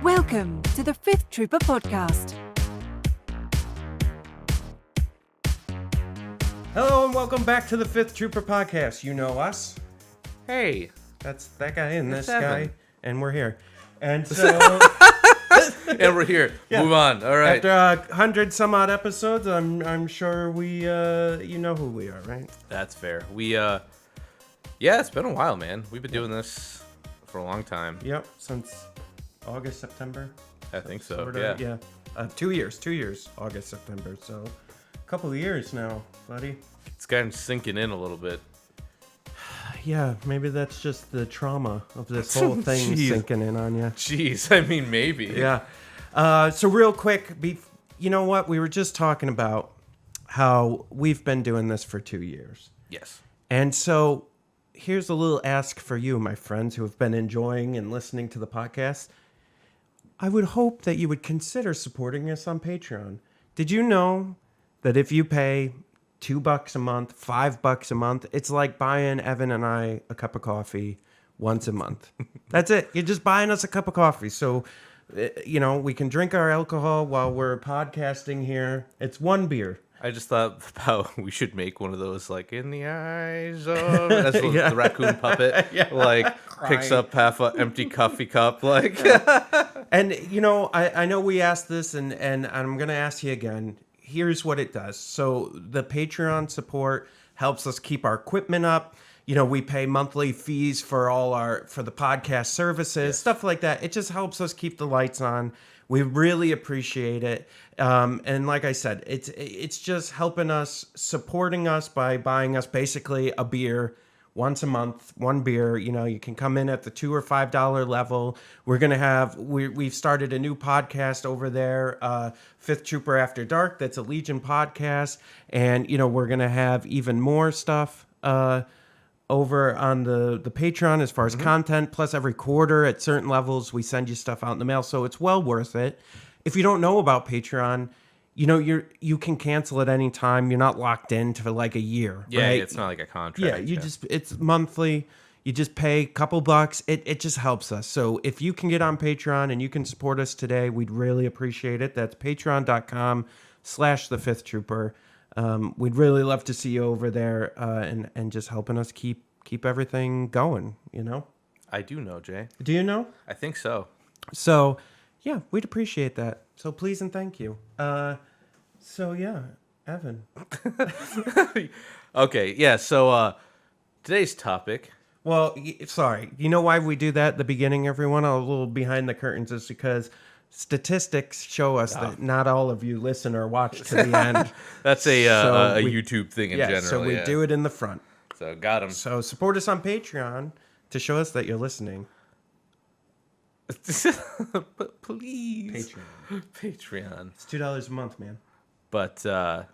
Welcome to the Fifth Trooper Podcast. Hello and welcome back to the Fifth Trooper Podcast. You know us. Hey, That's that guy and It's this Evan. guy, and we're here. And so, and we're here. Yeah. Move on. All right. after 100 some odd episodes, I'm sure we you know who we are, right? That's fair. Yeah, it's been a while, man. We've been doing this for a long time. Yep, since August, September. I think so. Sorta, Yeah. 2 years, August, September. So, a couple of years now, buddy. It's kind of sinking in a little bit. Yeah, maybe that's just the trauma of this whole thing Jeez. sinking in on you. Jeez, I mean, maybe. Yeah. So real quick, you know what? We were just talking about how we've been doing this for 2 years. Yes. And so here's a little ask for you, my friends who have been enjoying and listening to the podcast. I would hope that you would consider supporting us on Patreon. Did you know that if you pay $2 a month, $5 a month, it's like buying Evan and I a cup of coffee once a month. That's it. You're just buying us a cup of coffee. So, you know, we can drink our alcohol while we're podcasting here. It's one beer. I just thought about we should make one of those, like, in the eyes of... That's what Yeah. the raccoon puppet, Yeah. like, picks Crying. up half an empty coffee cup, like... And, you know, I know we asked this, and I'm going to ask you again. Here's what it does. So the Patreon support helps us keep our equipment up. You know, we pay monthly fees for for the podcast services, stuff like that. It just helps us keep the lights on. We really appreciate it. And like I said, it's just helping us, supporting us by buying us basically a beer once a month, one beer. You know, you can come in at the $2 or $5 level. We're going to have, we've started a new podcast over there, Fifth Trooper After Dark. That's a Legion podcast. And, you know, we're going to have even more stuff over on the Patreon as far as content. Plus every quarter at certain levels, we send you stuff out in the mail. So it's well worth it. If you don't know about Patreon, you know, you can cancel at any time. You're not locked in for like a year. Yeah, right? it's not like a contract. Yeah, it's monthly. You just pay a couple bucks. It just helps us. So if you can get on Patreon and you can support us today, we'd really appreciate it. That's patreon.com/thefifthtrooper. We'd really love to see you over there and just helping us keep everything going, you know? I do know, Jay. Do you know? I think so. So, yeah, we'd appreciate that. So please and thank you. So, yeah, Evan. Okay, yeah, so today's topic... Well, sorry. You know why we do that at the beginning, everyone? A little behind the curtains is because statistics show us that not all of you listen or watch to the end. That's a YouTube thing in general. So we do it in the front. So got him. So support us on Patreon to show us that you're listening. But please. Patreon. It's $2 a month, man. But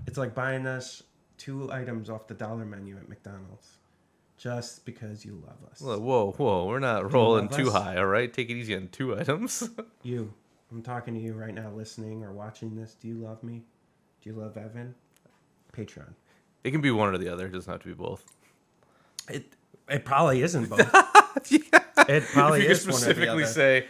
It's like buying us 2 items off the dollar menu at McDonald's. Just because you love us. whoa, we're not rolling love too us? high, all right? Take it easy on 2 items. You. I'm talking to you right now listening or watching this. Do you love me? Do you love Evan? Patreon. It can be one or the other. It doesn't have to be both. It probably isn't both. It probably If you is could one or the specifically other. say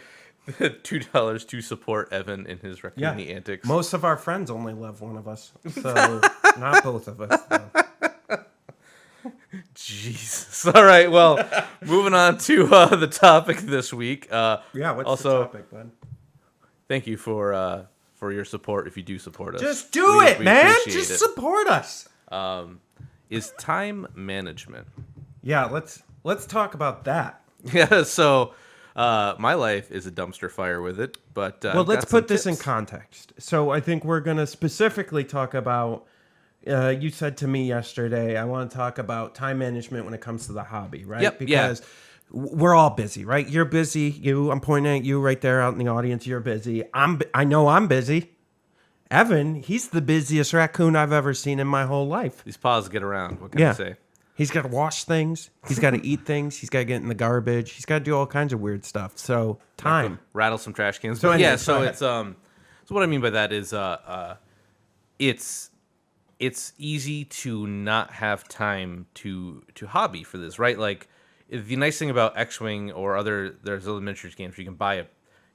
$2 to support Evan in his Yeah. raccoon antics. Most of our friends only love one of us. So not both of us. Though. Jesus. All right, well, moving on to the topic this week. Yeah, what's also, the topic, bud? Thank you for your support if you do support us. Just do We it, man. appreciate Just it. support us. Is time management. Yeah, let's talk about that. Yeah, so my life is a dumpster fire with it, but Well, let's put this in tips. context. So I think we're going to specifically talk about, you said to me yesterday, I want to talk about time management when it comes to the hobby, right? Yep, yeah. Because we're all busy, right? You're busy. I'm pointing at you right there out in the audience. You're busy. I know I'm busy. Evan, he's the busiest raccoon I've ever seen in my whole life. These paws get around. What can I say? He's got to wash things. He's got to eat things. He's got to get in the garbage. He's got to do all kinds of weird stuff. So time. Rattle some trash cans. So But yeah, anyways, go so ahead. it's so what I mean by that is it's easy to not have time to hobby for this, right? Like the nice thing about X-Wing or there's other miniatures games where you can buy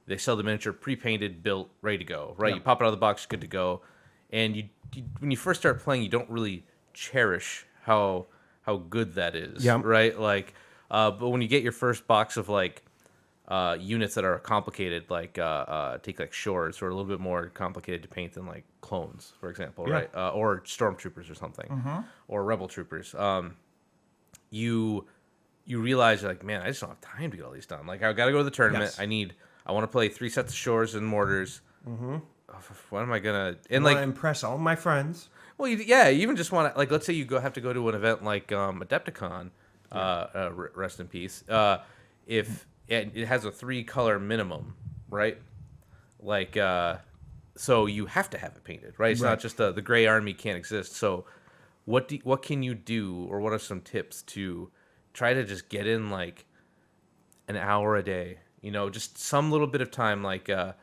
they sell the miniature pre-painted, built, ready to go, right? Yeah. You pop it out of the box, good to go. And you when you first start playing, you don't really cherish how good that is, Yeah. right? Like, but when you get your first box of like units that are complicated, like take like shores, or a little bit more complicated to paint than like clones, for example, Yeah. right? Or stormtroopers or something, or rebel troopers. You realize you're like, man, I just don't have time to get all these done. Like, I got to go to the tournament. Yes. I want to play 3 sets of shores and mortars. What am I gonna? And I like, want to impress all my friends. well, you even just want to, like, let's say you have to go to an event like Adepticon, rest in peace. If it has a 3-color minimum, right? Like, so you have to have it painted, right? It's not just the gray army can't exist. So, what can you do, or what are some tips to try to just get in like an hour a day? You know, just some little bit of time. Like, can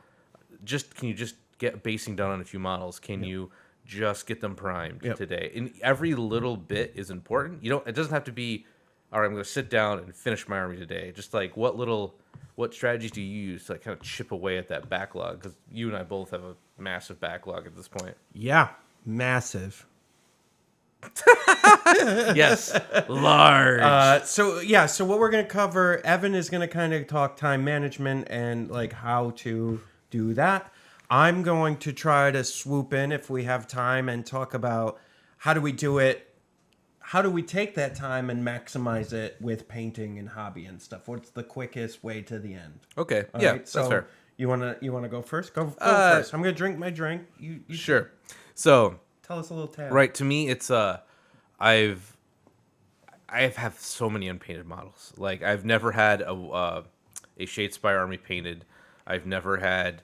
you just get basing done on a few models? Can you just get them primed today? And every little bit is important. It doesn't have to be, all right, I'm going to sit down and finish my army today. Just like what strategies do you use to like kind of chip away at that backlog? Because you and I both have a massive backlog at this point. Yeah, massive. Yes, large. So what we're going to cover, Evan is going to kind of talk time management and like how to do that. I'm going to try to swoop in if we have time and talk about how do we do it. How do we take that time and maximize it with painting and hobby and stuff? What's the quickest way to the end? Okay, All yeah, right, that's fair. You wanna go first? Go first. I'm gonna drink my drink. You Sure. So, tell us a little tale. right, to me, it's I've have so many unpainted models. Like, I've never had a Shadespire army painted. I've never had.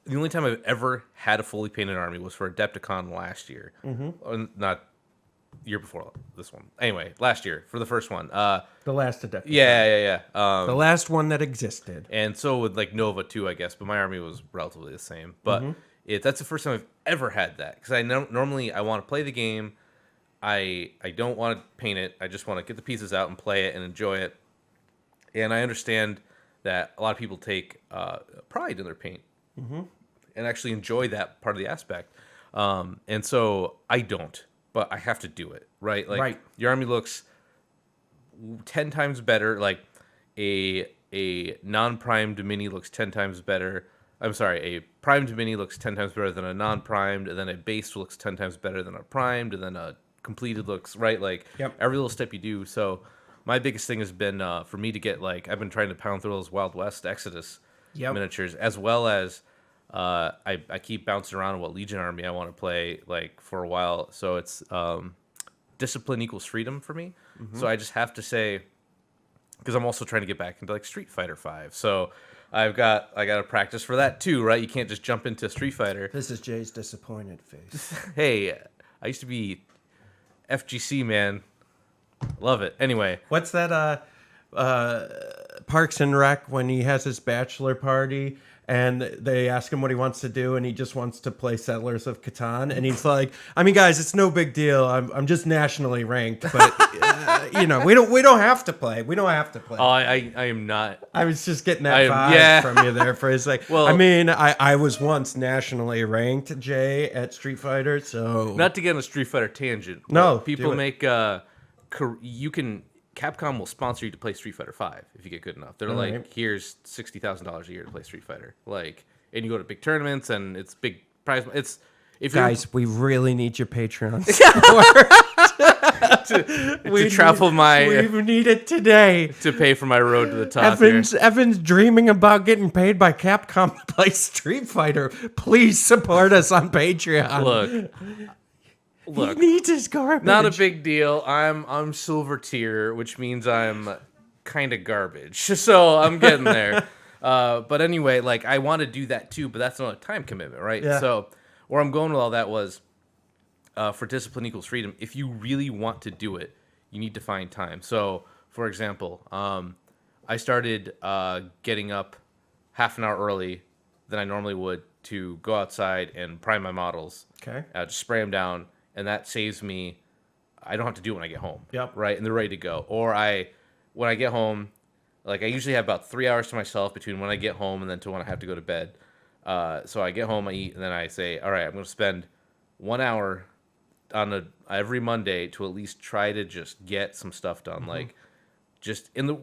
The only time I've ever had a fully painted army was for Adepticon last year. Not year before this one. Anyway, last year for the first one. The last Adepticon. Yeah. The last one that existed. And so with like Nova too, I guess. But my army was relatively the same. But that's the first time I've ever had that, because I normally I want to play the game. I don't want to paint it. I just want to get the pieces out and play it and enjoy it. And I understand that a lot of people take pride in their paint and actually enjoy that part of the aspect. And so I don't, but I have to do it, right? Like, your army looks 10 times better. Like a non-primed mini looks 10 times better. I'm sorry, a primed mini looks 10 times better than a non-primed, and then a base looks 10 times better than a primed, and then a completed looks, right? Like, every little step you do. So my biggest thing has been for me to get, like, I've been trying to pound through those Wild West Exodus miniatures, as well as I keep bouncing around on what Legion army I want to play, like, for a while. So it's discipline equals freedom for me. So I just have to say, because I'm also trying to get back into like Street Fighter 5. So I got to practice for that too, right? You can't just jump into Street Fighter. This is Jay's disappointed face. Hey, I used to be FGC, man. Love it. Anyway, What's that Parks and Rec when he has his bachelor party and they ask him what he wants to do and he just wants to play Settlers of Catan, and he's like, I mean, guys, it's no big deal. I'm just nationally ranked, but we don't have to play. We don't have to play. Oh, I am not. I was just getting that vibe from you there for a sec. Well, I mean, I was once nationally ranked, Jay, at Street Fighter, so not to get on a Street Fighter tangent. No, people make Capcom will sponsor you to play Street Fighter 5 if you get good enough. They're like, right. Here's $60,000 a year to play Street Fighter. Like, and you go to big tournaments and it's big prize. It's if guys, we really need your Patreon to travel we need it today to pay for my road to the top. Evan's dreaming about getting paid by Capcom to play Street Fighter. Please support us on Patreon. Look, he needs his garbage. Not a big deal. I'm silver tier, which means I'm kind of garbage. So I'm getting there. But anyway, like, I want to do that too, but that's not a time commitment, right? Yeah. So where I'm going with all that was for discipline equals freedom. If you really want to do it, you need to find time. So, for example, I started getting up half an hour early than I normally would to go outside and prime my models. Okay. Just spray them down. And that saves me. I don't have to do it when I get home. Yep. Right, and they're ready to go. Or when I get home, Like I usually have about 3 hours to myself between when I get home and then to when I have to go to bed. So I get home, I eat, and then I say, all right, I'm going to spend 1 hour on every Monday to at least try to just get some stuff done. Like just in the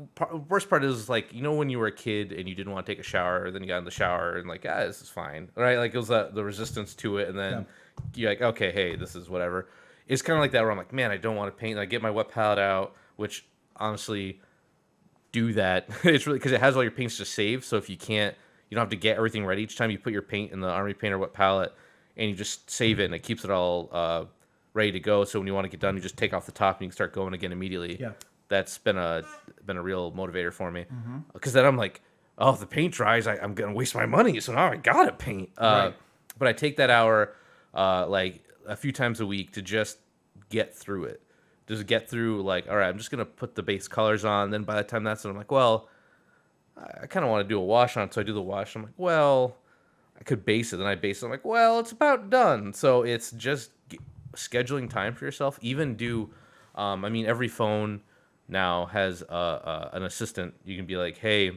worst part is like, when you were a kid and you didn't want to take a shower, then you got in the shower and like, this is fine. Right. Like it was the resistance to it. And then you're like, okay, hey, this is whatever. It's kind of like that where I'm like, man, I don't want to paint. And I get my wet palette out, which honestly do that. It's really because it has all your paints to save. So if you don't have to get everything ready each time you put your paint in the Army Painter wet palette and you just save it and it keeps it all ready to go. So when you want to get done, you just take off the top and you can start going again immediately. Yeah. That's been a real motivator for me, because then I'm like, oh, if the paint dries, I'm gonna waste my money, so now I gotta paint. Right. But I take that hour like a few times a week to just get through it, just get through like, all right, I'm just gonna put the base colors on. Then by the time that's done, I'm like, well, I kind of want to do a wash on it, so I do the wash. I'm like, well, I could base it. Then I base it. I'm like, well, it's about done. So it's just scheduling time for yourself. Even do, every phone now has an assistant. You can be like, hey,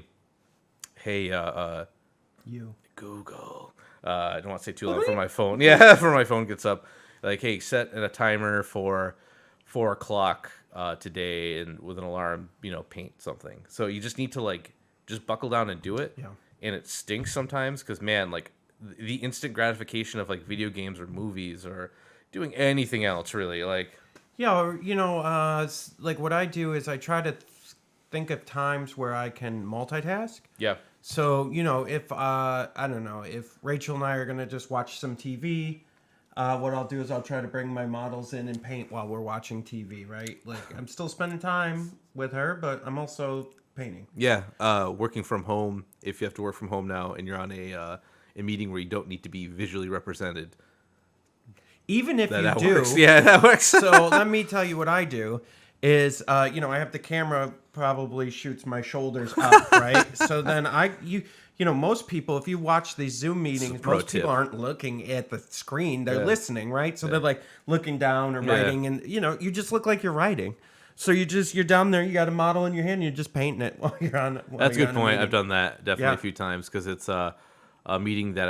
You. Google. I don't want to say too long for my phone. Yeah, for my phone gets up. Like, hey, set a timer for 4 o'clock today, and with an alarm, paint something. So you just need to like just buckle down and do it. Yeah. And it stinks sometimes because man, like the instant gratification of like video games or movies or doing anything else really like. Yeah, or, like what I do is I try to think of times where I can multitask. Yeah. So, if, I don't know, if Rachel and I are going to just watch some TV, what I'll do is I'll try to bring my models in and paint while we're watching TV, right? Like, I'm still spending time with her, but I'm also painting. Yeah. Working from home, if you have to work from home now and you're on a meeting where you don't need to be visually represented. Even if That you do. works. Yeah, that works. So let me tell you what I do is, I have the camera probably shoots my shoulders up, right? So then most people, if you watch these Zoom meetings, most people aren't looking at the screen. They're listening, right? So they're like looking down or writing and, you just look like you're writing. So you're down there, you got a model in your hand, and you're just painting it while you're on. That's a good point. I've done that definitely a few times because it's a meeting that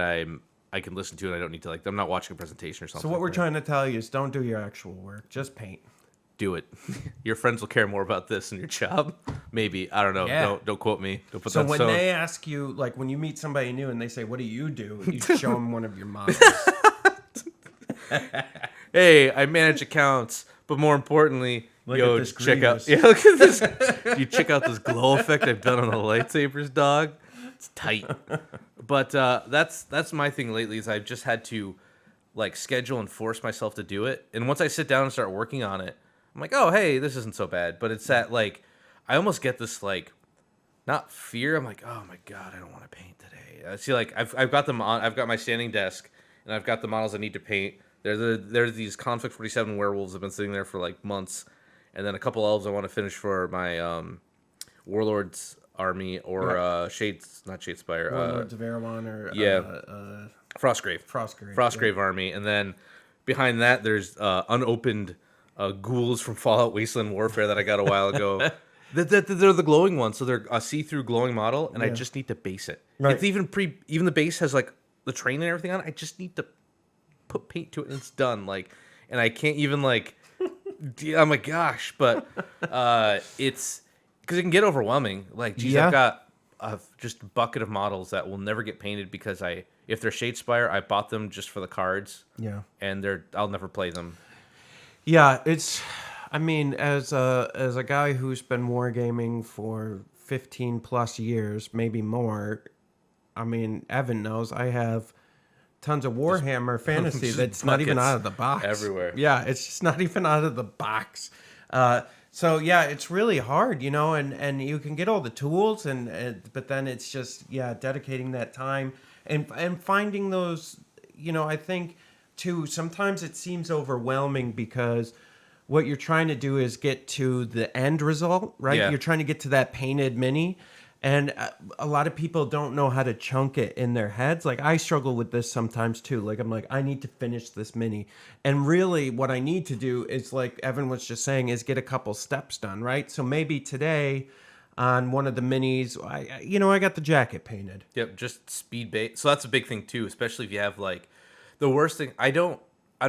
I can listen to and I don't need to I'm not watching a presentation or something. So what we're trying to tell you is don't do your actual work, just paint. Do it. Your friends will care more about this than your job. Maybe. I don't know. Yeah. Don't quote me. Don't put So that when stone. they ask you, like when you meet somebody new and they say, "What do?" You show them one of your models. Hey, I manage accounts, but more importantly, Look at this check out. Grievous. Yeah, look at this. You check out this glow effect I've done on the lightsabers, dog. It's tight. But that's my thing lately is I've just had to like schedule and force myself to do it. And once I sit down and start working on it, I'm like, oh hey, this isn't so bad. But it's that like I almost get this like not fear. I'm like, oh my god, I don't want to paint today. I see like I've got them on. I've got my standing desk and I've got the models I need to paint. There's these Conflict 47 werewolves have been sitting there for like months, and then a couple elves I want to finish for my Warlords army or not Shadespire. Warlords of Erewhon or Frostgrave. Frostgrave army, and then behind that there's unopened ghouls from Fallout Wasteland Warfare that I got a while ago. They're the glowing ones, so they're a see-through glowing model, and I just need to base it. Right. It's even the base has like the train and everything on it. I just need to put paint to it and it's done. Like, and I can't even like. Oh my gosh! But it's because it can get overwhelming. Like, geez, I've got just a bucket of models that will never get painted because if they're Shadespire, I bought them just for the cards. Yeah, and I'll never play them. Yeah, I mean, as a guy who's been wargaming for 15 plus years, maybe more. I mean, Evan knows I have tons of Warhammer fantasy that's not even out of the box. Everywhere. Yeah, it's just not even out of the box. So yeah, it's really hard, and you can get all the tools, but then it's just dedicating that time and finding those. I think too sometimes it seems overwhelming because what you're trying to do is get to the end result, right? Yeah. You're trying to get to that painted mini. And a lot of people don't know how to chunk it in their heads. Like, I struggle with this sometimes, too. Like, I'm like, I need to finish this mini. And really, what I need to do is, like Evan was just saying, is get a couple steps done, right? So maybe today, on one of the minis. I got the jacket painted. Yep, just speed bait. So that's a big thing too, especially if you have like the worst thing. I'd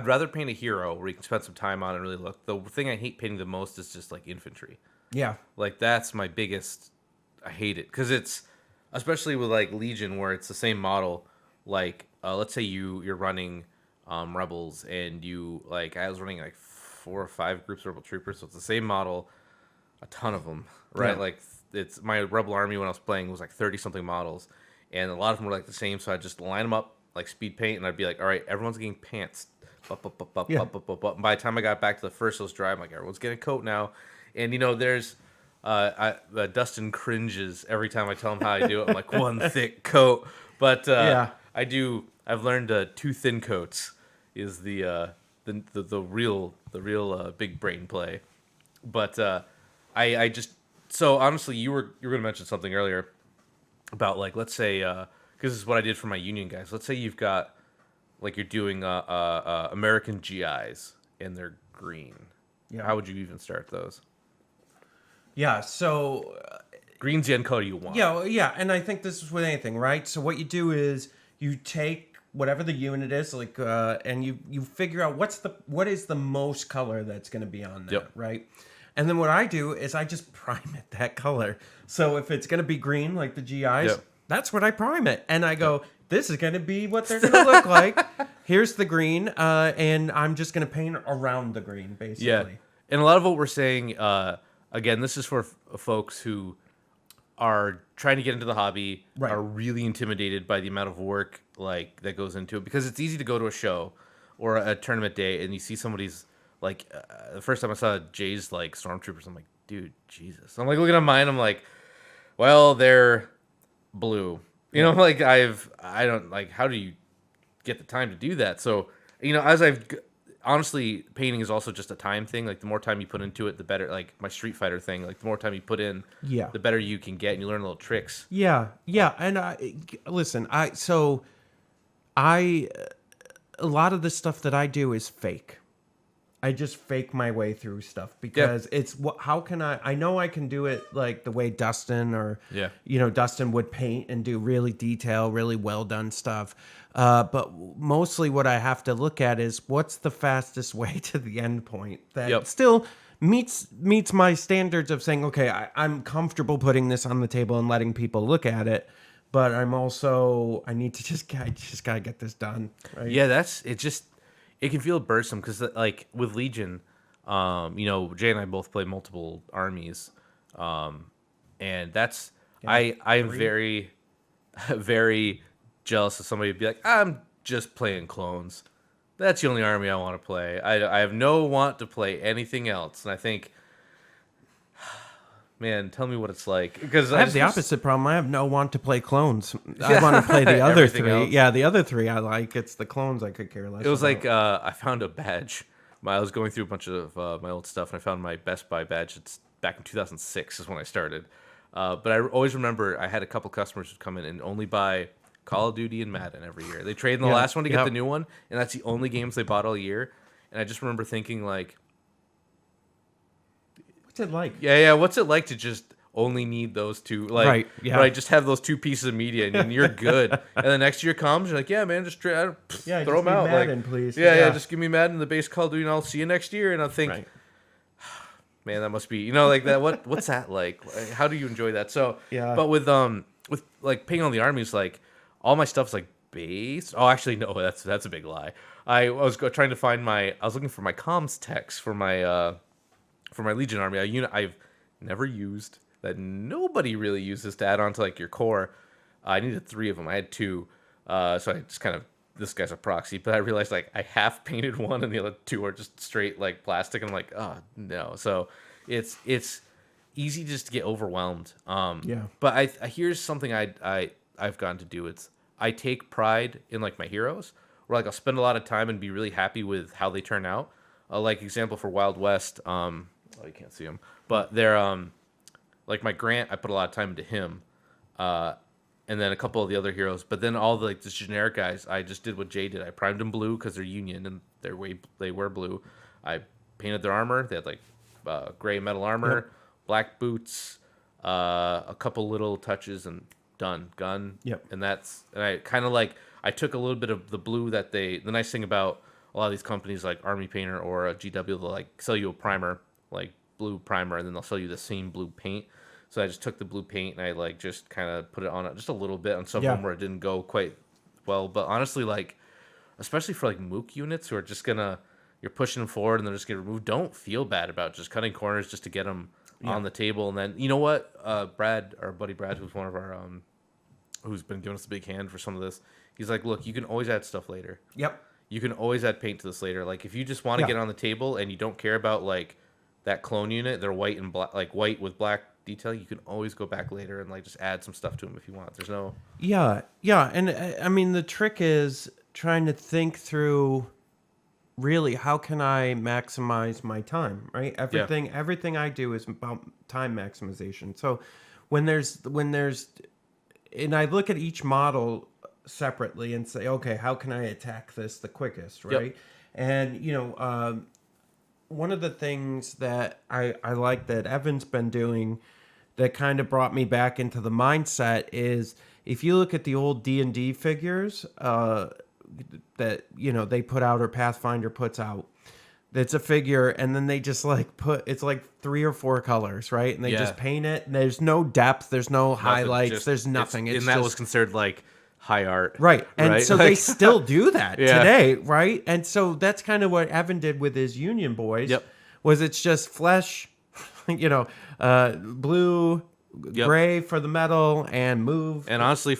rather paint a hero where you can spend some time on and really look. The thing I hate painting the most is just like infantry. Yeah. Like that's my biggest. I hate it because it's especially with like Legion where it's the same model. Like let's say you're running rebels and you like I was running like 4 or 5 groups of rebel troopers, so it's the same model, a ton of them, right? Yeah. Like it's my rebel army when I was playing was like 30 something models, and a lot of them were like the same. So I just line them up like speed paint, and I'd be like, all right, everyone's getting pants. Yeah. And by the time I got back to the first of those dry, I'm like, everyone's getting a coat now, and there's. Dustin cringes every time I tell him how I do it. I'm like one thick coat, but Yeah. I've learned 2 thin coats is the real big brain play. But I just so honestly, you were going to mention something earlier about like let's say because this is what I did for my union guys. Let's say you've got like you're doing American GIs and they're green. Yeah. How would you even start those? Yeah, so Green's the end color you want. yeah, and I think this is with anything, right? So what you do is you take whatever the unit is, like, and you figure out what is the most color that's going to be on there, Yep. right? And then what I do is I just prime it that color. So if it's going to be green, like the GIs, Yep. that's what I prime it, and I go, this is going to be what they're going to look like. Here's the green, and I'm just going to paint around the green, basically. Yeah, and a lot of what we're saying, again, this is for folks who are trying to get into the hobby, Right. are really intimidated by the amount of work like that goes into it, because it's easy to go to a show or a tournament day and you see somebody's like the first time I saw Jay's like stormtroopers, I'm like, dude, Jesus. I'm like looking at mine, I'm like, well, they're blue. Like I don't like, how do you get the time to do that? So, as honestly, painting is also just a time thing. Like the more time you put into it, the better. Like my Street Fighter thing, like the more time you put in, Yeah. the better you can get, and you learn little tricks. Yeah, and listen, a lot of the stuff that I do is fake. I just fake my way through stuff because it's what. How can I know I can do it like the way Dustin or Dustin would paint and do really detailed, really well done stuff. But mostly what I have to look at is what's the fastest way to the end point that still meets my standards of saying, okay, I'm comfortable putting this on the table and letting people look at it. But I just gotta get this done. Right? Yeah, it can feel burdensome because like with Legion, Jay and I both play multiple armies, and that's I am very, very jealous of somebody to be like, I'm just playing clones. That's the only army I want to play. I have no want to play anything else, and I think. Man, tell me what it's like. Because I have the opposite problem. I have no want to play clones. I want to play the other three. Else. Yeah, the other three I like. It's the clones I could care less. It was about. like I found a badge. I was going through a bunch of my old stuff, and I found my Best Buy badge. It's back in 2006 is when I started. But I always remember I had a couple customers who come in and only buy Call of Duty and Madden every year. They trade in the last one to get the new one, and that's the only games they bought all year. And I just remember thinking like, what's it like? Yeah. What's it like to just only need those two? Like, right. Yeah. Right. Just have those 2 pieces of media, and you're good. And the next year comes, you're like, yeah, man, just throw them out. Madden, like, please. Yeah. Just give me Madden, the base Call of Duty, and I'll see you next year. And I'll think, Right. man, that must be like that. What's that like? How do you enjoy that? So Yeah. But with like painting on the armies, like all my stuff's like base. Oh, actually, no, that's a big lie. I was trying to find I was looking for my comms text for my Legion army, a unit I've never used that nobody really uses to add on to like your core. I needed 3 of them. I had 2, so I just kind of this guy's a proxy. But I realized like I half painted one, and the other 2 are just straight like plastic. And I'm like, oh no. So it's easy just to get overwhelmed. But here's something I've gotten to do. It's I take pride in like my heroes, where like I'll spend a lot of time and be really happy with how they turn out. Like example for Wild West, you can't see him, but they're like my Grant. I put a lot of time into him, and then a couple of the other heroes. But then all the like the generic guys, I just did what Jay did. I primed them blue because they're Union and they were blue. I painted their armor. They had like gray metal armor, black boots, a couple little touches, and done. Gun. Yep. And I kind of like, I took a little bit of the blue that the nice thing about a lot of these companies like Army Painter or a GW, they'll like sell you a primer, like blue primer, and then they'll sell you the same blue paint. So I just took the blue paint and I like just kind of put it on just a little bit on some of them where it didn't go quite well. But honestly, like, especially for like Mook units who are just you're pushing them forward and they're just gonna remove. Don't feel bad about just cutting corners just to get them on the table. And then, you know what, Brad, our buddy Brad, who's one of our who's been giving us a big hand for some of this, he's like, look, you can always add stuff later. Yep. You can always add paint to this later. Like, if you just want to get on the table and you don't care about like that clone unit, they're white and black, like white with black detail, you can always go back later and like just add some stuff to them if you want. There's no and I mean, the trick is trying to think through really how can I maximize my time, right? Everything I do is about time maximization. So when there's and I look at each model separately and say, okay, how can I attack this the quickest, right? And one of the things that I like that Evan's been doing that kind of brought me back into the mindset is, if you look at the old D&D figures that they put out or Pathfinder puts out, it's a figure and then they just like it's like 3 or 4 colors, right? And they just paint it, and there's no depth, there's no highlights, there's nothing. And that was considered like high art, right? And so they still do that today, right? And so that's kind of what Evan did with his Union Boys. Was it's just flesh, blue, gray for the metal, and move. And honestly,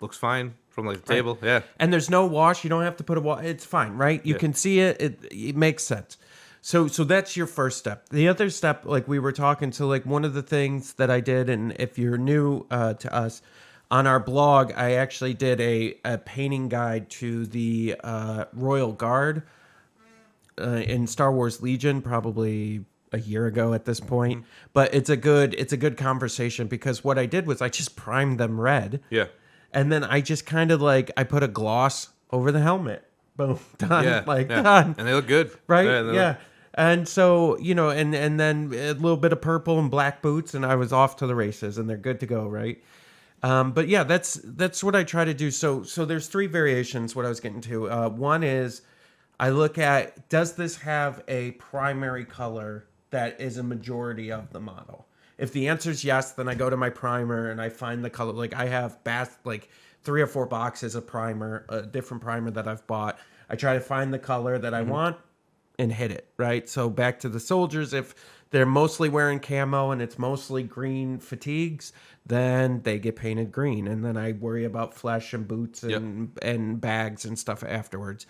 looks fine from like the table, And there's no wash. You don't have to put a wash. It's fine, right? You can see it. It makes sense. So that's your first step. The other step, like we were talking, so like one of the things that I did, and if you're new to us, on our blog, I actually did a painting guide to the Royal Guard in Star Wars Legion, probably a year ago at this point. But it's a good conversation, because what I did was I just primed them red. And then I just kind of like, I put a gloss over the helmet. Boom, done. Done. And they look good. Right? And so, and then a little bit of purple and black boots, and I was off to the races, and they're good to go, right? But yeah, that's what I try to do. So there's 3 variations, what I was getting to. One is I look at, does this have a primary color that is a majority of the model? If the answer is yes, then I go to my primer and I find the color. Like I have 3 or 4 boxes of primer, a different primer that I've bought. I try to find the color that I want and hit it, right? So back to the soldiers, if they're mostly wearing camo and it's mostly green fatigues, then they get painted green. And then I worry about flesh and boots and bags and stuff afterwards.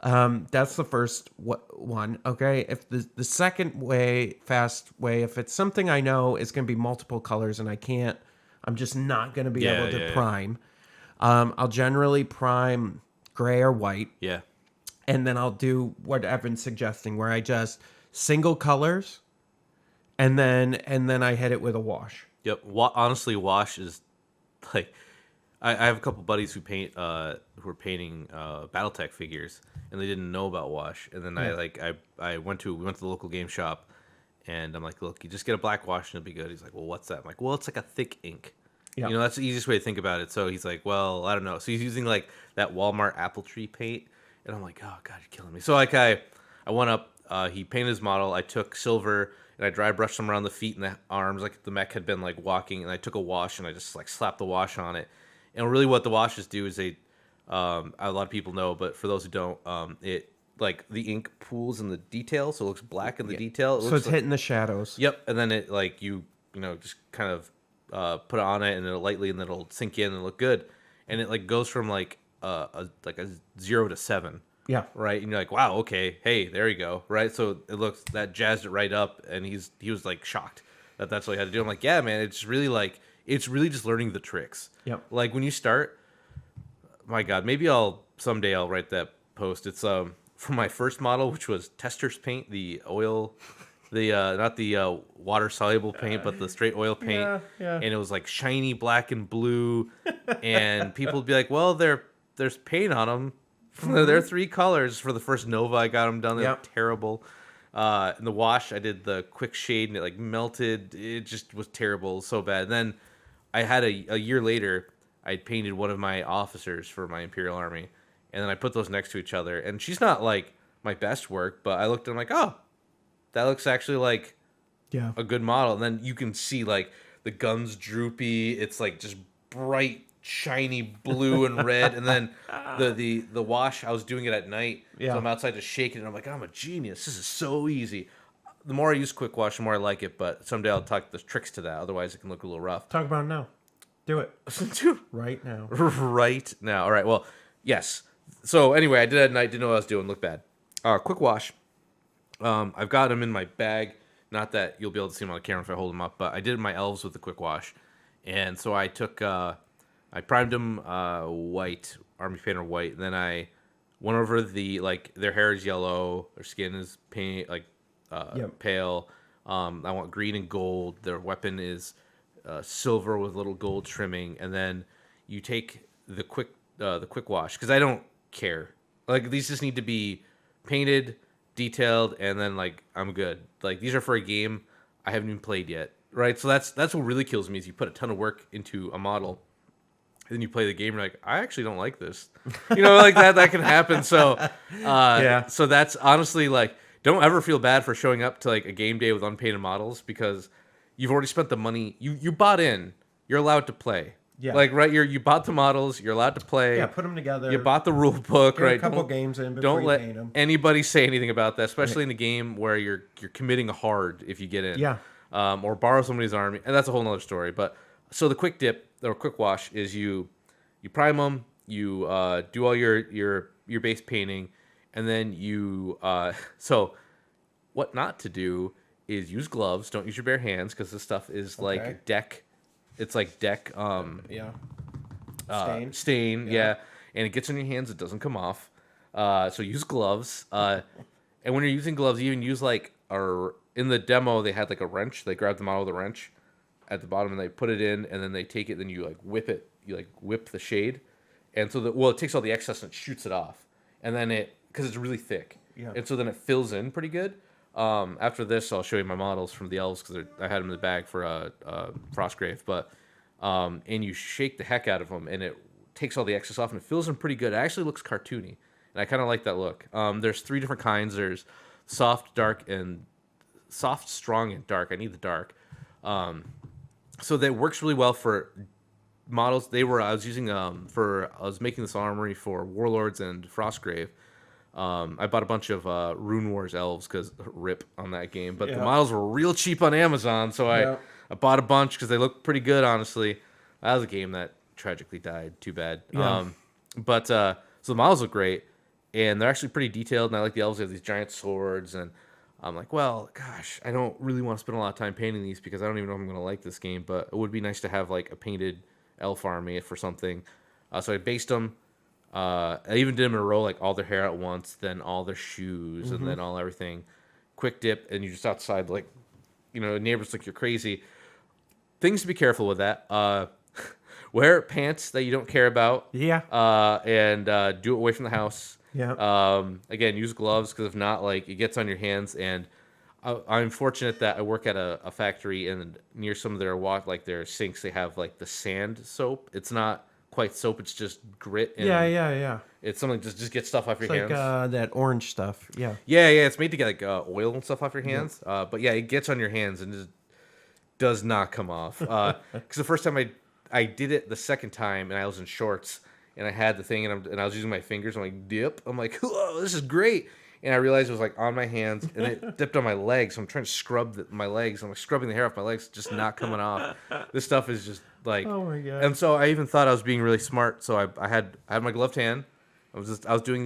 That's the first one. Okay. If the second fast way, if it's something I know is going to be multiple colors and I'm just not going to be able to prime. I'll generally prime gray or white. And then I'll do what Evan's suggesting, where I just single colors and then I hit it with a wash. Honestly, wash is like, I have a couple buddies who paint who are painting BattleTech figures, and they didn't know about wash. And then we went to the local game shop, and I'm like, look, you just get a black wash and it'll be good. He's like, well, what's that? I'm like, well, it's like a thick ink. That's the easiest way to think about it. So he's like, well, I don't know. So he's using like that Walmart apple tree paint, and I'm like, oh god, you're killing me. So like I went up. He painted his model. I took silver and I dry brushed them around the feet and the arms, like the mech had been like walking. And I took a wash and I just like slapped the wash on it. And really, what the washes do is a lot of people know, but for those who don't, it like the ink pools in the detail, so it looks black in the detail. So it's hitting the shadows. And then it like you just kind of put it on it and it'll lightly, and then it'll sink in and look good. And it like goes from like a 0 to 7. Right. And you're like, wow, okay, hey, there you go. Right. So it looks, that jazzed it right up, and he was like shocked that's what he had to do. I'm like, yeah, man, it's really just learning the tricks. Like when you start, my God, maybe someday I'll write that post. It's for my first model, which was Tester's paint, the oil, not the water soluble paint, but the straight oil paint. And it was like shiny black and blue, and people would be like, well, there's paint on them. There are 3 colors for the first Nova I got them done. They're terrible. In the wash, I did the quick shade and it like melted. It just was terrible, so bad. And then I had a year later, I painted one of my officers for my Imperial Army, and then I put those next to each other. And she's not like my best work, but I looked and I'm like, oh, that looks actually like a good model. And then you can see like the gun's droopy. It's like just bright, shiny blue and red. And then the wash, I was doing it at night. Yeah. So I'm outside just shaking it. I'm like, I'm a genius. This is so easy. The more I use quick wash, the more I like it. But someday I'll talk the tricks to that. Otherwise, it can look a little rough. Talk about it now. Do it. Right now. Right now. All right. Well, yes. So anyway, I did it at night. Didn't know what I was doing. Looked bad. Quick wash. I've got them in my bag. Not that you'll be able to see them on the camera if I hold them up, but I did my elves with the quick wash. And so I took, I primed them white, Army Painter white. And then I went over their hair is yellow, their skin is pink, pale. I want green and gold. Their weapon is silver with little gold trimming. And then you take the quick wash, because I don't care. Like, these just need to be painted, detailed, and then like I'm good. Like, these are for a game I haven't even played yet, right? So that's what really kills me, is you put a ton of work into a model, and then you play the game, and you're like, I actually don't like this. Like that can happen. So so that's honestly, like, don't ever feel bad for showing up to like a game day with unpainted models, because you've already spent the money. You bought in. You're allowed to play. Yeah. Like, right, you bought the models, you're allowed to play. Yeah, put them together. You bought the rule book, Get right? a couple games in before don't you let paint them. anybody say anything about that, especially in the game where you're committing hard if you get in. Yeah. Or borrow somebody's army, and that's a whole nother story. But so the quick dip or quick wash is you prime them, you do all your base painting, and then you so what not to do is use gloves. Don't use your bare hands, because this stuff is like deck. It's like deck stain, yeah. And it gets on your hands, it doesn't come off. So use gloves. And when you're using gloves, you even use in the demo they had like a wrench. They grabbed the model with a wrench at the bottom and they put it in, and then they take it, then you like whip it, you like whip the shade. And so it takes all the excess and it shoots it off. And then because it's really thick. Yeah. And so then it fills in pretty good. After this, I'll show you my models from the elves, because I had them in the bag for Frostgrave. But and you shake the heck out of them, and it takes all the excess off, and it fills them pretty good. It actually looks cartoony, and I kind of like that look. There's 3 different kinds. There's soft, strong, and dark. I need the dark. So that works really well for models. I was making this armory for Warlords and Frostgrave. I bought a bunch of Rune Wars elves, because rip on that game. But the models were real cheap on Amazon, so I bought a bunch because they look pretty good, honestly. That was a game that tragically died. Too bad. Yeah. So the models look great, and they're actually pretty detailed, and I like the elves. They have these giant swords, and I'm like, well, gosh, I don't really want to spend a lot of time painting these, because I don't even know if I'm going to like this game, but it would be nice to have like a painted elf army for something. So I based them. I even did them in a row, like all their hair at once, then all their shoes, and then all everything. Quick dip, and you're just outside, like, neighbors think you're crazy. Things to be careful with that. Wear pants that you don't care about. Yeah. And do it away from the house. Yeah. Again, use gloves, because if not, like, it gets on your hands. And I'm fortunate that I work at a factory, and near some of their sinks, they have like the sand soap. It's not quite soap, it's just grit. And yeah. It's something just get stuff off your hands. Like that orange stuff. Yeah. Yeah. It's made to get like oil and stuff off your hands. Yeah. But yeah, it gets on your hands and just does not come off. Because the first time I did it, the second time, and I was in shorts, and I had the thing, and I was using my fingers. I'm like, dip. I'm like, whoa, this is great. And I realized it was like on my hands, and it dipped on my legs. So I'm trying to scrub my legs. I'm like scrubbing the hair off my legs, just not coming off. This stuff is just like, oh my god. And so I even thought I was being really smart. So I had my gloved hand. I was doing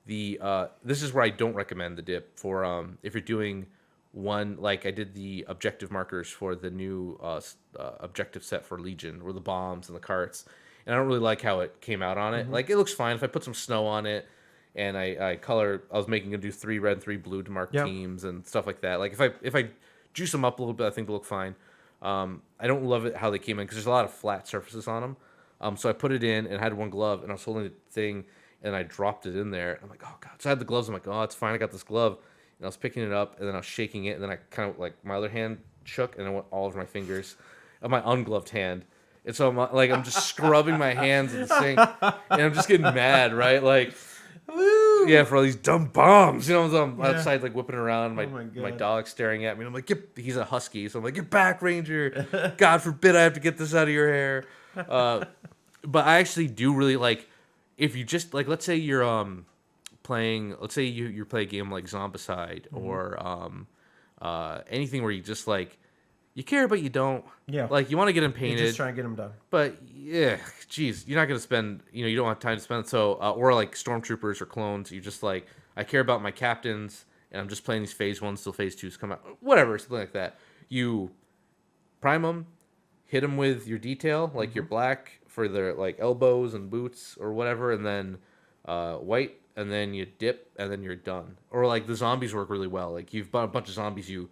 this is where I don't recommend the dip for if you're doing one, like I did the objective markers for the new objective set for Legion, or the bombs and the carts, and I don't really like how it came out on it. Like, it looks fine if I put some snow on it. And I was making them do 3 red and 3 blue to mark teams and stuff like that. Like, if I juice them up a little bit, I think they look fine. I don't love it how they came in, because there's a lot of flat surfaces on them. So I put it in and had one glove, and I was holding the thing, and I dropped it in there. I'm like, oh god. So I had the gloves. I'm like, oh, it's fine. I got this glove. and I was picking it up, and then I was shaking it, and then I kind of like my other hand shook, and it went all over my fingers of my ungloved hand. And so I'm just scrubbing my hands in the sink, and I'm just getting mad, right? Like, Woo! yeah, for all these dumb bombs, so I'm outside like whipping around, my my God. dog's staring at me, and I'm like, he's a husky, so I'm like, get back, Ranger! God forbid I have to get this out of your hair. But I actually do really like if you just like, let's say you're playing, let's say you play a game like Zombicide or anything where you just like you care but you don't. Yeah. Like you want to get them painted. You're just trying to get them done. But yeah, geez, you're not gonna spend. You don't have time to spend. So or like stormtroopers or clones. You just like I care about my captains, and I'm just playing these phase 1s till phase 2s come out. Whatever, something like that. You prime them, hit them with your detail, like your black for their like elbows and boots or whatever, and then white, and then you dip, and then you're done. Or like the zombies work really well. Like you've bought a bunch of zombies, you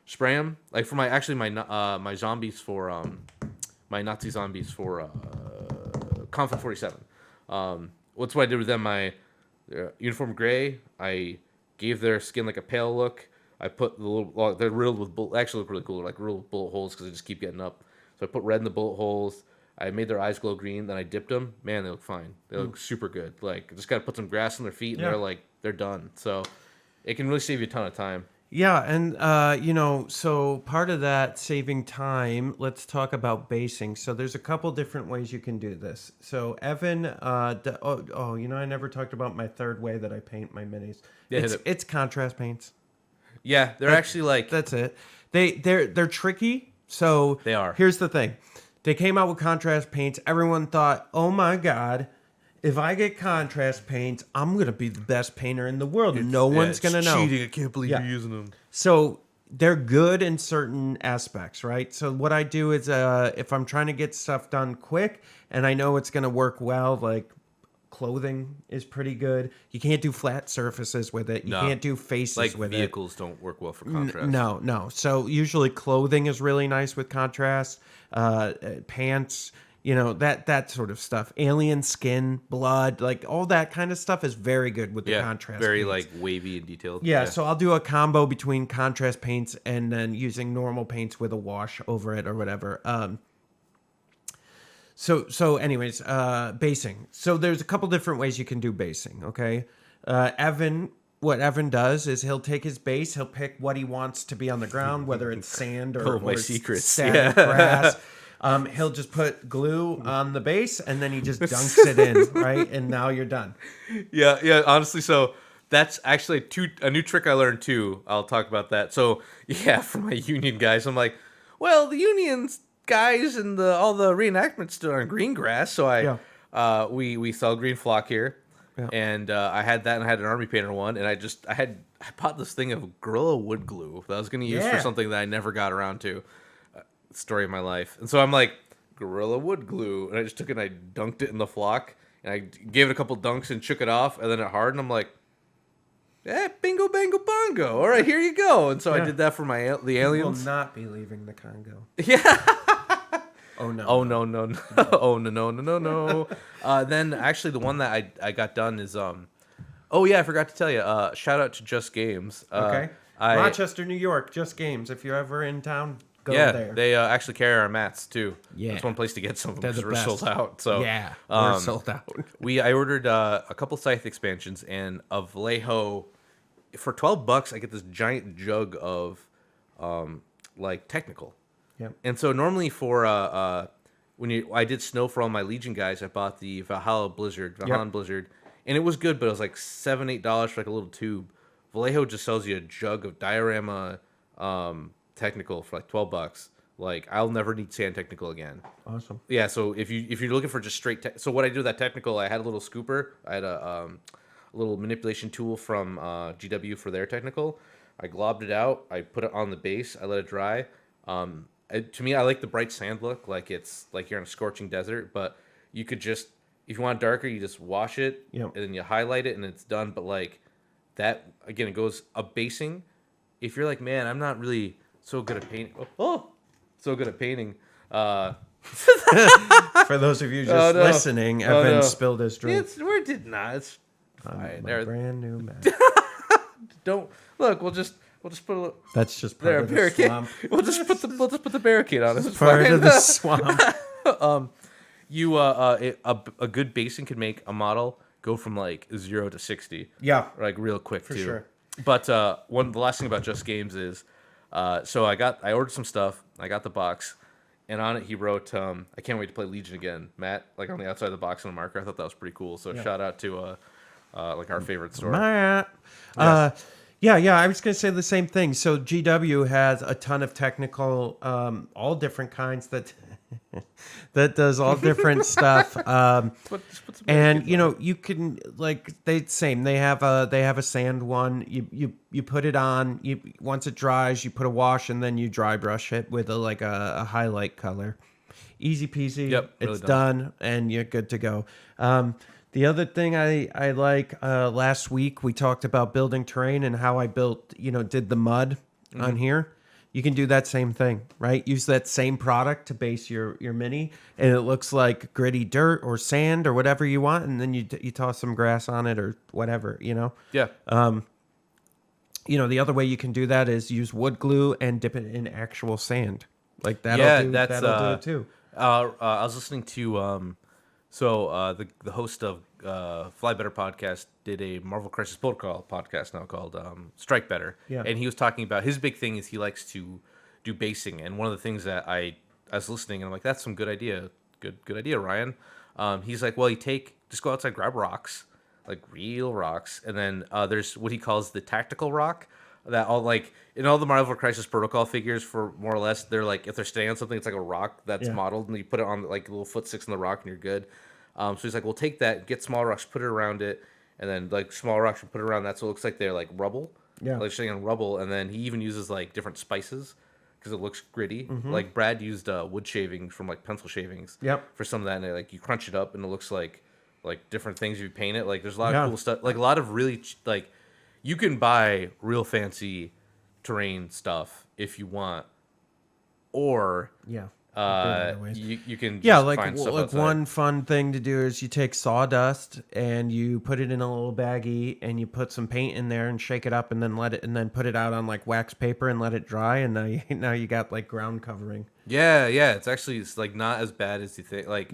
spray them. Like for my zombies for my Nazi zombies for Conflict 47. What's what I did with them? My uniform gray. I gave their skin like a pale look. I put the little. Well, they're riddled with actually look really cool. They're like riddled with bullet holes because they just keep getting up. So I put red in the bullet holes. I made their eyes glow green. Then I dipped them. Man, they look fine. They look super good. Like just gotta put some grass on their feet, and they're done. So it can really save you a ton of time. Yeah, and so part of that saving time, let's talk about basing. So there's a couple different ways you can do this. So Evan, I never talked about my third way that I paint my minis. Yeah, It's contrast paints. Yeah, they're actually like That's it. They're tricky. So They are. Here's the thing. They came out with contrast paints. Everyone thought, "Oh my God, if I get contrast paints, I'm going to be the best painter in the world. No one's going to know." Cheating. I can't believe you're using them. So they're good in certain aspects, right? So what I do is if I'm trying to get stuff done quick and I know it's going to work well, like clothing is pretty good. You can't do flat surfaces with it. You can't do faces Like with vehicles don't work well for contrast. No. So usually clothing is really nice with contrast. Pants, that sort of stuff. Alien skin, blood, like all that kind of stuff is very good with the contrast very paints. like wavy and detailed. Yeah, so I'll do a combo between contrast paints and then using normal paints with a wash over it or whatever. So anyways, basing. So there's a couple different ways you can do basing, okay? What Evan does is he'll take his base, he'll pick what he wants to be on the ground, whether it's sand or, my or secrets. static grass. He'll just put glue on the base and then he just dunks it in, right? And now you're done. Yeah. Honestly, so that's actually a new trick I learned too. I'll talk about that. So yeah, for my union guys, I'm like, well, the union's guys and all the reenactments stood on green grass, so we sell green flock here. Yeah. And I had that, and I had an army painter one, and I bought this thing of Gorilla wood glue that I was going to use for something that I never got around to. Story of my life. And so I'm like, Gorilla wood glue, and I just took it and I dunked it in the flock, and I gave it a couple dunks and shook it off, and then it hardened. I'm like, bingo, bango, bongo. All right, here you go. And so I did that for the aliens. You will not be leaving the Congo. Yeah. Oh no! Oh no! Oh no! Then actually, the one that I got done is Oh yeah, I forgot to tell you. Shout out to Just Games. Okay. Rochester, New York. Just Games. If you're ever in town, go there. They actually carry our mats too. Yeah. That's one place to get some of them They're because the we're best. sold out. So yeah, we're sold out. I ordered a couple Scythe expansions and a Vallejo. For $12, I get this giant jug of like technical. Yep. And so normally for I did snow for all my Legion guys, I bought the Valhalla Blizzard, Blizzard, and it was good, but it was like $7-8 for like a little tube. Vallejo just sells you a jug of diorama technical for like $12. Like I'll never need sand technical again. Awesome. Yeah. So if you're looking for just straight, so what I do with that technical, I had a little scooper. I had a little manipulation tool from GW for their technical. I globbed it out. I put it on the base. I let it dry. To me, I like the bright sand look, like it's like you're in a scorching desert. But you could just, if you want it darker, you just wash it, and then you highlight it, and it's done. But like that, again, it goes a basing. If you're like, man, I'm not really so good at painting. So good at painting. For those of you just listening, Evan spilled his drink. It's fine. My brand new Mac. don't look. We'll just put a That's just part there of the barricade. swamp. We'll just put the barricade on it. It's Part fine. of the swamp. A good basing can make a model go from like 0 to 60. Yeah. Like real quick For too. sure. But the last thing about Just Games is, so I ordered some stuff. I got the box, and on it he wrote, "I can't wait to play Legion again, Matt." Like on the outside of the box on a marker. I thought that was pretty cool. So shout out to like our favorite store. Matt. Yeah. I was going to say the same thing. So GW has a ton of technical, all different kinds that does all different stuff. And you can they have a sand one. You put it on. Once it dries, you put a wash and then you dry brush it with a highlight color. Easy peasy. Yep, really it's done and you're good to go. The other thing I like, last week we talked about building terrain and how I built, did the mud on here. You can do that same thing, right? Use that same product to base your mini, and it looks like gritty dirt or sand or whatever you want, and then you toss some grass on it or whatever, Yeah. The other way you can do that is use wood glue and dip it in actual sand. Like that'll do it too. I was listening to the host of Fly Better podcast did a Marvel Crisis Protocol podcast now called Strike Better. Yeah. And he was talking about his big thing is he likes to do basing. And one of the things that I was listening and I'm like, that's some good idea. Good idea, Ryan. He's like, well, just go outside, grab rocks, like real rocks. And then there's what he calls the tactical rock that all like in all the Marvel Crisis Protocol figures for more or less, they're like, if they're standing on something, it's like a rock that's modeled and you put it on like little foot sticks in the rock and you're good. So he's like, we'll take that, get small rocks, put it around it, and then like small rocks and put it around that so it looks like they're like rubble. Yeah. Like sitting on rubble. And then he even uses like different spices because it looks gritty. Like Brad used wood shavings from like pencil shavings for some of that. And like you crunch it up and it looks like different things you paint it. Like there's a lot of cool stuff. Like a lot of really like you can buy real fancy terrain stuff if you want. Or you can just find stuff outside. One fun thing to do is you take sawdust and you put it in a little baggie and you put some paint in there and shake it up and then put it out on like wax paper and let it dry and now you got like ground covering. Yeah, it's like not as bad as you think. Like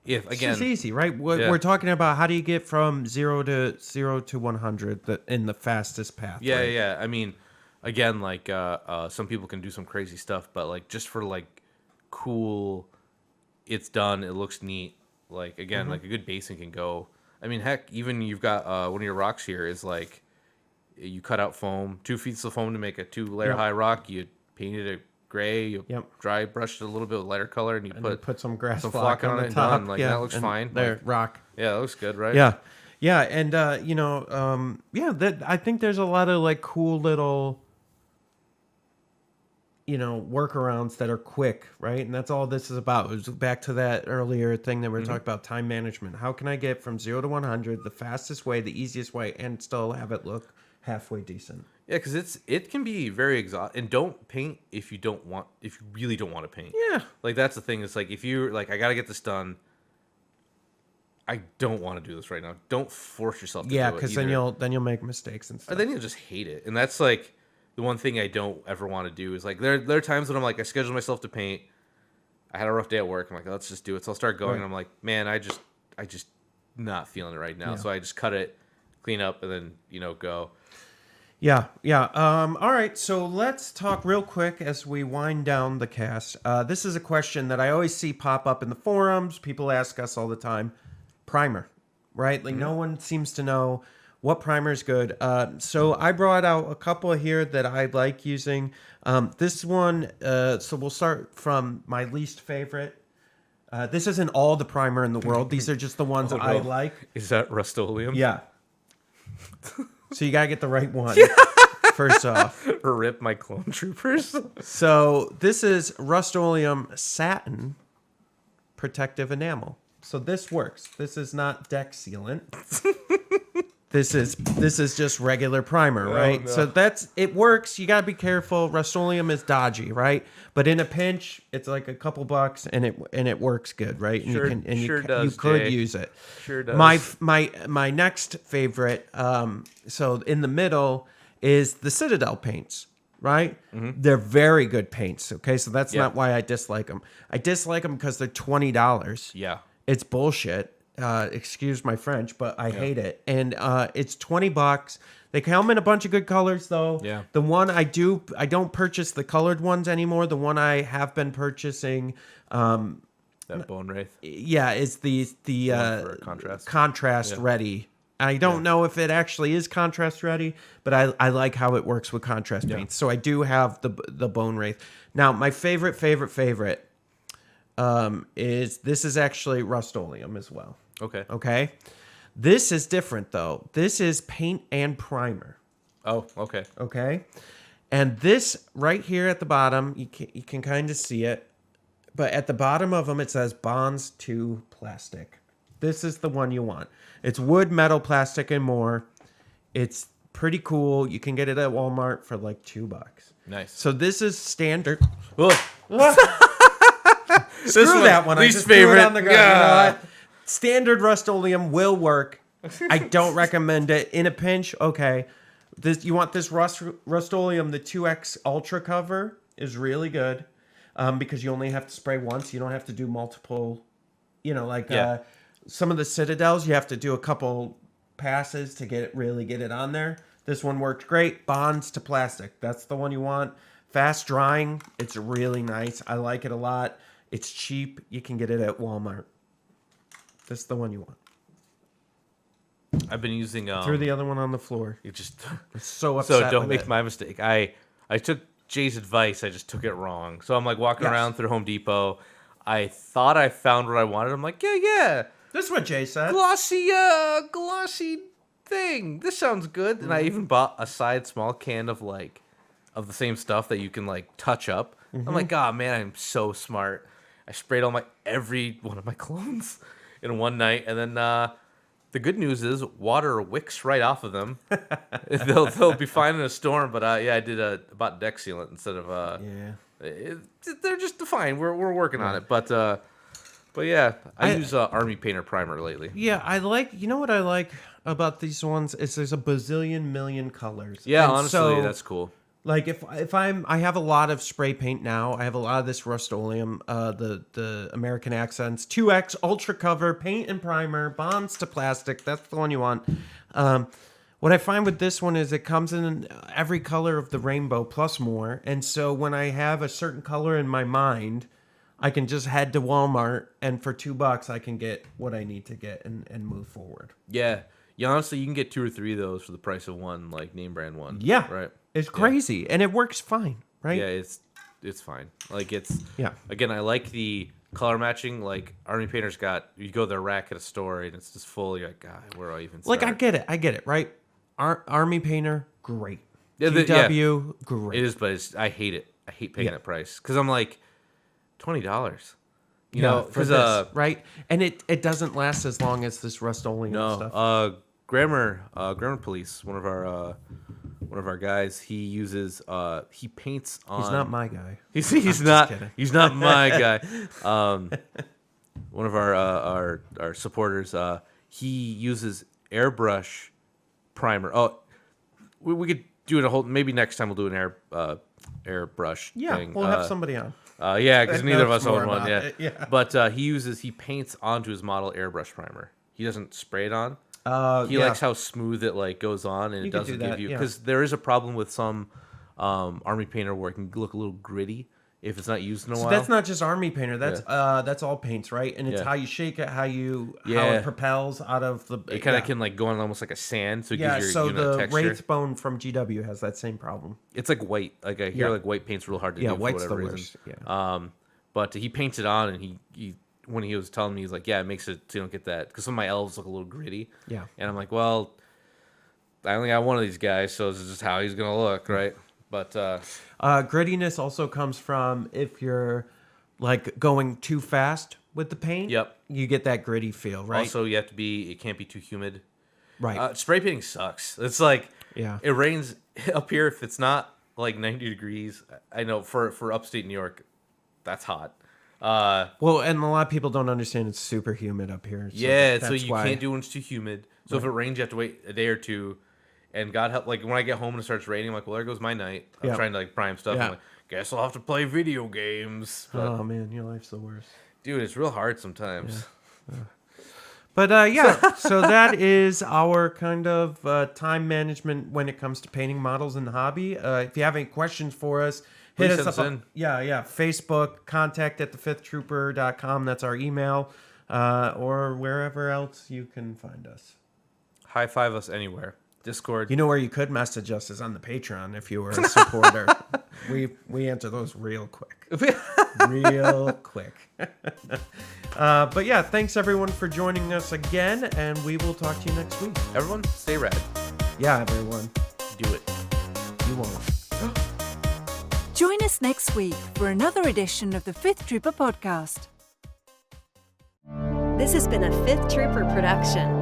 if again, it's easy, right? We're talking about how do you get from 0 to 100 in the fastest path. Yeah, right? yeah. I mean, again, like some people can do some crazy stuff, but like just for like cool, it's done, it looks neat, like again like a good basing can go. I mean, heck, even you've got one of your rocks here is like you cut out foam, 2 feet of foam to make a 2-layer high rock, you painted it gray, you dry brushed it a little bit with lighter color and you put some grass some flock on it the and top. done. Like that looks fine. There, like, rock. Yeah, that looks good, right? Yeah, and I think there's a lot of like cool little workarounds that are quick, right? And that's all this is about. It was back to that earlier thing that we were talking about, time management. How can I get from 0 to 100 the fastest way, the easiest way, and still have it look halfway decent? Yeah, because it can be very exhausting. And don't paint if you really don't want to paint. Yeah, like that's the thing. It's like if you're like, I gotta get this done. I don't want to do this right now. Don't force yourself to do it. Yeah, because then you'll make mistakes and stuff. Or then you'll just hate it. And that's like the one thing I don't ever want to do is like there are times when I'm like I schedule myself to paint. I had a rough day at work. I'm like, let's just do it. So I'll start going. And I'm like, man, I just not feeling it right now. So I just cut it, clean up, and then go. Yeah. All right, so let's talk real quick as we wind down the cast. This is a question that I always see pop up in the forums. People ask us all the time. Primer, right? Like no one seems to know what primer is good. So I brought out a couple here that I like using. This one, so we'll start from my least favorite. This isn't all the primer in the world. These are just the ones I like. Is that Rust-Oleum? Yeah. So you got to get the right one. First off. Rip my clone troopers. So this is Rust-Oleum Satin Protective Enamel. So this works. This is not deck sealant. This is just regular primer, right? No. So it works. You gotta be careful. Rust-Oleum is dodgy, right? But in a pinch, it's like a couple bucks, and it works good, right? And you could use it. Sure does. My next favorite. So in the middle is the Citadel paints, right? Mm-hmm. They're very good paints, okay? So that's not why I dislike them. I dislike them because they're $20. Yeah. It's bullshit. Excuse my French, but I hate it. And it's $20. They come in a bunch of good colors, though. Yeah. The one I don't purchase the colored ones anymore. The one I have been purchasing, That bone wraith. yeah, is the one for contrast. contrast ready. I don't know if it actually is contrast ready, but I like how it works with contrast paints. So I do have the bone wraith. Now my favorite is actually Rust-Oleum as well. Okay. Okay, this is different though. This is paint and primer. Oh, okay. Okay, and this right here at the bottom, you can kind of see it, but at the bottom of them it says bonds to plastic. This is the one you want. It's wood, metal, plastic, and more. It's pretty cool. You can get it at Walmart for like $2. Nice. So this is standard. Ugh. Screw that one. Least I just threw it favorite. on the ground. Yeah. You know what? Standard Rust-Oleum will work. I don't recommend it. In a pinch, okay. You want this Rust-Oleum, the 2X Ultra cover is really good because you only have to spray once. You don't have to do multiple, some of the Citadels, you have to do a couple passes to get it on there. This one worked great. Bonds to plastic. That's the one you want. Fast drying. It's really nice. I like it a lot. It's cheap. You can get it at Walmart. This is the one you want. I've been using Threw the other one on the floor. You just I'm so upset. so don't with make it. my mistake. I took Jay's advice. I just took it wrong. So I'm like walking around through Home Depot. I thought I found what I wanted. I'm like, yeah. This is what Jay said. Glossy thing. This sounds good. And I even bought a small can of the same stuff that you can like touch up. I'm like, oh man, I'm so smart. I sprayed every one of my clones in one night, and then the good news is water wicks right off of them. they'll be fine in a storm. But I did about deck sealant instead of they're just fine. We're working on it, but yeah, I use Army Painter Primer lately. Yeah, you know what I like about these ones is there's a bazillion million colors. Yeah, And honestly, so, that's cool. like I have a lot of spray paint now. I have a lot of this Rust-Oleum, the American Accents 2X Ultra Cover paint and primer, bonds to plastic. That's the one you want. What I find with this one is it comes in every color of the rainbow plus more, and so when I have a certain color in my mind, I can just head to Walmart, and for $2 I can get what I need to get and move forward. Yeah, honestly, you can get 2 or 3 of those for the price of one, like name brand one. Yeah, right. It's crazy, and it works fine, right? Yeah, it's fine. Like Yeah. Again, I like the color matching. Like Army Painter's you go to their rack at a store and it's just full. You're like, God, where do I even start? Like I get it, right? Army Painter, great. Yeah, GW, great. It is, but I hate it. I hate paying that price because I'm like $20. You know, for because this, right? And it doesn't last as long as this Rust-Oleum stuff. Grammar Police, one of our guys, he uses he paints on. He's not my guy. He's not my guy. One of our supporters, he uses Airbrush Primer. Oh, we could do it a whole. Maybe next time we'll do an airbrush. Yeah, thing. we'll have somebody on. Yeah, because neither of us knows own more one. about Yeah. it, yeah. But he paints onto his model Airbrush Primer. He doesn't spray it on. He likes how smooth it like goes on, and it could do doesn't that, give you, yeah. because there is a problem with some Army Painter where it can look a little gritty if it's not used in a while. That's not just Army Painter. That's all paints, right? And it's Yeah. how you shake it, how Yeah. it propels out of the. It kind of can like go on almost like a sand, so it gives your so unit the texture. Wraith Bone from GW has that same problem. It's like white. Like I hear Yeah. like white paint's real hard to Yeah, do for white's the whatever worst. reason. Yeah. But he paints it on, and he when he was telling me, he's like, yeah, it makes it so you don't get that, because some of my elves look a little gritty. Yeah. And I'm like, well, I only got one of these guys, so this is just how he's gonna look, right? But grittiness also comes from if you're like going too fast with the paint. Yep. You get that gritty feel, right? also you have to be. It can't be too humid. right. Spray painting sucks. It's like Yeah. it rains up here if it's not like 90 degrees. I know for upstate New York, that's hot. Well, and a lot of people don't understand it's super humid up here. So that's you why. can't do when it's too humid. So if it rains, you have to wait a day or two. And God help, like when I get home and it starts raining, I'm like, well, there goes my night. I'm Yeah. trying to like prime stuff. Yeah. I'm like, guess I'll have to play video games. But, Oh man, your life's the worst. dude, it's real hard sometimes. But yeah, so that is our kind of time management when it comes to painting models in the hobby. If you have any questions for us, hit Please us send up. us in. Yeah. Facebook, contact@thefifthtrooper.com. That's our email. Or wherever else you can find us. High five us anywhere. Discord. You know where you could message us is on the Patreon if you were a supporter. we answer those real quick. Real quick. But yeah, thanks everyone for joining us again, and we will talk to you next week. Everyone, stay rad. Yeah, everyone. Do it. You won't. Join us next week for another edition of the Fifth Trooper podcast. This has been a Fifth Trooper production.